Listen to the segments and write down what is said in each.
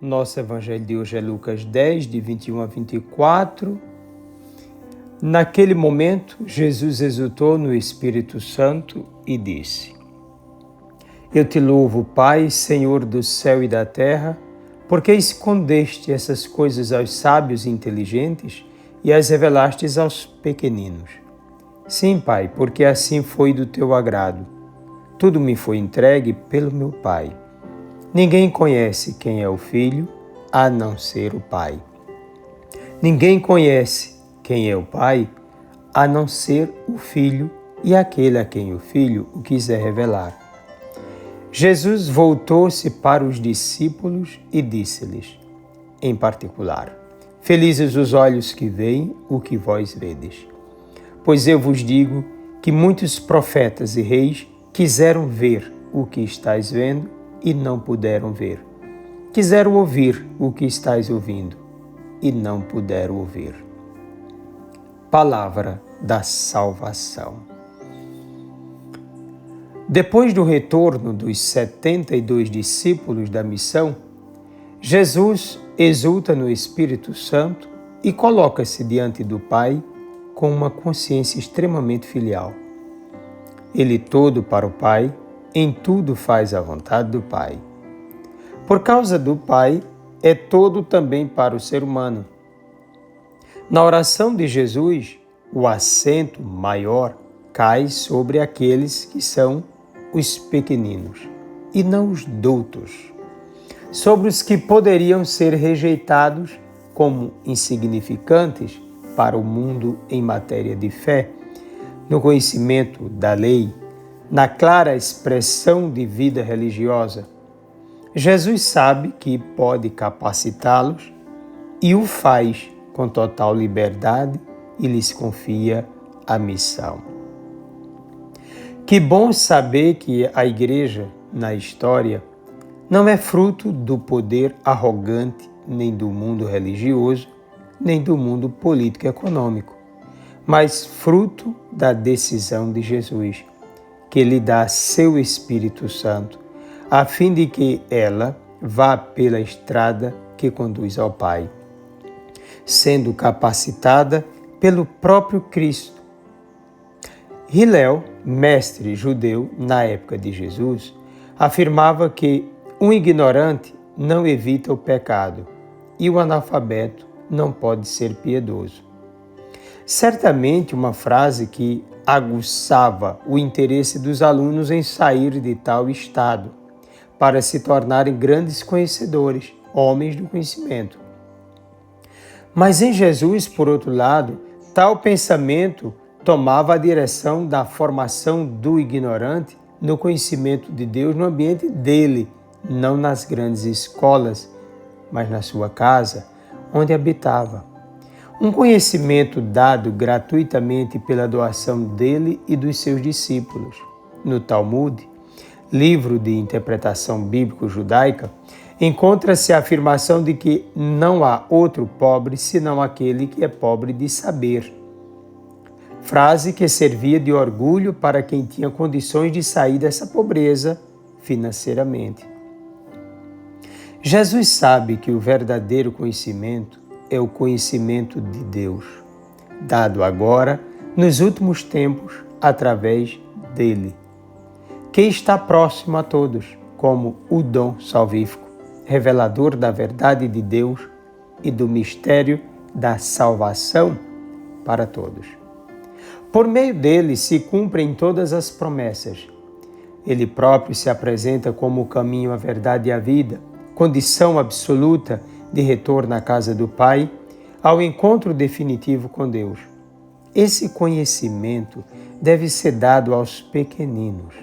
Nosso evangelho de hoje é Lucas 10, de 21 a 24. Naquele momento, Jesus exultou no Espírito Santo e disse: Eu te louvo, Pai, Senhor do céu e da terra, porque escondeste essas coisas aos sábios e inteligentes e as revelastes aos pequeninos. Sim, Pai, porque assim foi do teu agrado. Tudo me foi entregue pelo meu Pai. Ninguém conhece quem é o Filho, a não ser o Pai. Ninguém conhece quem é o Pai, a não ser o Filho e aquele a quem o Filho o quiser revelar. Jesus voltou-se para os discípulos e disse-lhes, em particular: Felizes os olhos que veem o que vós vedes. Pois eu vos digo que muitos profetas e reis quiseram ver o que estáis vendo e não puderam ver. Quiseram ouvir o que estáis ouvindo e não puderam ouvir. Palavra da salvação. Depois do retorno dos 72 discípulos da missão, Jesus exulta no Espírito Santo e coloca-se diante do Pai com uma consciência extremamente filial. Ele todo para o Pai, em tudo faz a vontade do Pai. Por causa do Pai, é todo também para o ser humano. Na oração de Jesus, o acento maior cai sobre aqueles que são os pequeninos e não os doutos, sobre os que poderiam ser rejeitados como insignificantes para o mundo em matéria de fé, no conhecimento da lei, na clara expressão de vida religiosa. Jesus sabe que pode capacitá-los e o faz com total liberdade e lhes confia a missão. Que bom saber que a Igreja, na história, não é fruto do poder arrogante nem do mundo religioso, nem do mundo político-econômico, mas fruto da decisão de Jesus, que lhe dá seu Espírito Santo, a fim de que ela vá pela estrada que conduz ao Pai, sendo capacitada pelo próprio Cristo. Hilel, mestre judeu na época de Jesus, afirmava que um ignorante não evita o pecado e o analfabeto não pode ser piedoso. Certamente uma frase que aguçava o interesse dos alunos em sair de tal estado, para se tornarem grandes conhecedores, homens do conhecimento. Mas em Jesus, por outro lado, tal pensamento tomava a direção da formação do ignorante no conhecimento de Deus no ambiente dele, não nas grandes escolas, mas na sua casa, onde habitava. Um conhecimento dado gratuitamente pela doação dele e dos seus discípulos. No Talmud, livro de interpretação bíblico-judaica, encontra-se a afirmação de que não há outro pobre senão aquele que é pobre de saber. Frase que servia de orgulho para quem tinha condições de sair dessa pobreza financeiramente. Jesus sabe que o verdadeiro conhecimento é o conhecimento de Deus, dado agora, nos últimos tempos, através dele, que está próximo a todos, como o dom salvífico, revelador da verdade de Deus e do mistério da salvação para todos. Por meio dele se cumprem todas as promessas. Ele próprio se apresenta como o caminho, a verdade e a vida, condição absoluta de retorno à casa do Pai, ao encontro definitivo com Deus. Esse conhecimento deve ser dado aos pequeninos,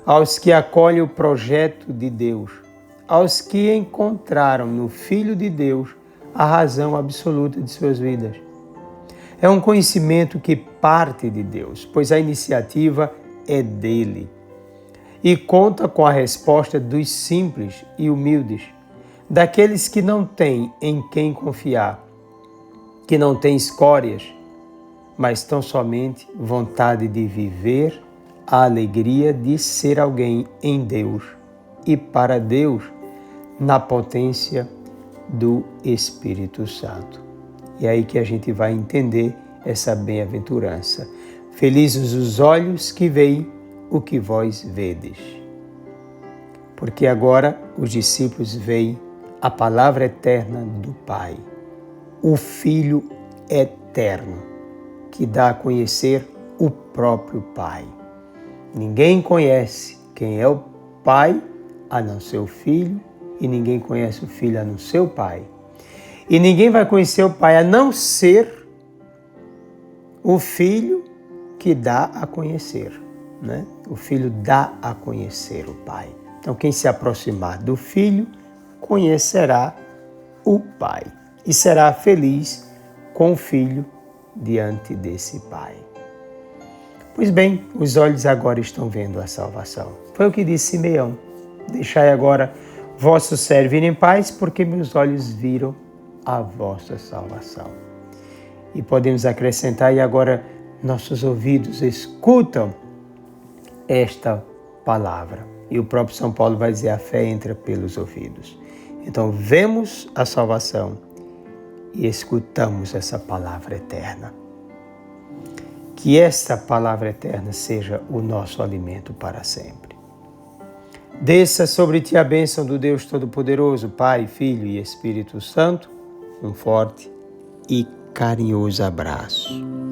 aos que acolhem o projeto de Deus, aos que encontraram no Filho de Deus a razão absoluta de suas vidas. É um conhecimento que parte de Deus, pois a iniciativa é dele e conta com a resposta dos simples e humildes, daqueles que não têm em quem confiar, que não têm escórias, mas tão somente vontade de viver a alegria de ser alguém em Deus e para Deus, na potência do Espírito Santo. E é aí que a gente vai entender essa bem-aventurança. Felizes os olhos que veem o que vós vedes. Porque agora os discípulos veem a palavra eterna do Pai, o Filho eterno, que dá a conhecer o próprio Pai. Ninguém conhece quem é o Pai a não ser o Filho, e ninguém conhece o Filho a não ser o Pai. E ninguém vai conhecer o Pai a não ser o Filho que dá a conhecer, né? O Filho dá a conhecer o Pai. Então, quem se aproximar do Filho conhecerá o Pai e será feliz com o Filho diante desse Pai. Pois bem, os olhos agora estão vendo a salvação. Foi o que disse Simeão. Deixai agora vosso servo ir em paz, porque meus olhos viram a vossa salvação. E podemos acrescentar, e agora nossos ouvidos escutam esta palavra. E o próprio São Paulo vai dizer, a fé entra pelos ouvidos. Então vemos a salvação e escutamos essa palavra eterna. Que esta palavra eterna seja o nosso alimento para sempre. Desça sobre ti a bênção do Deus Todo-Poderoso, Pai, Filho e Espírito Santo. Um forte e carinhoso abraço.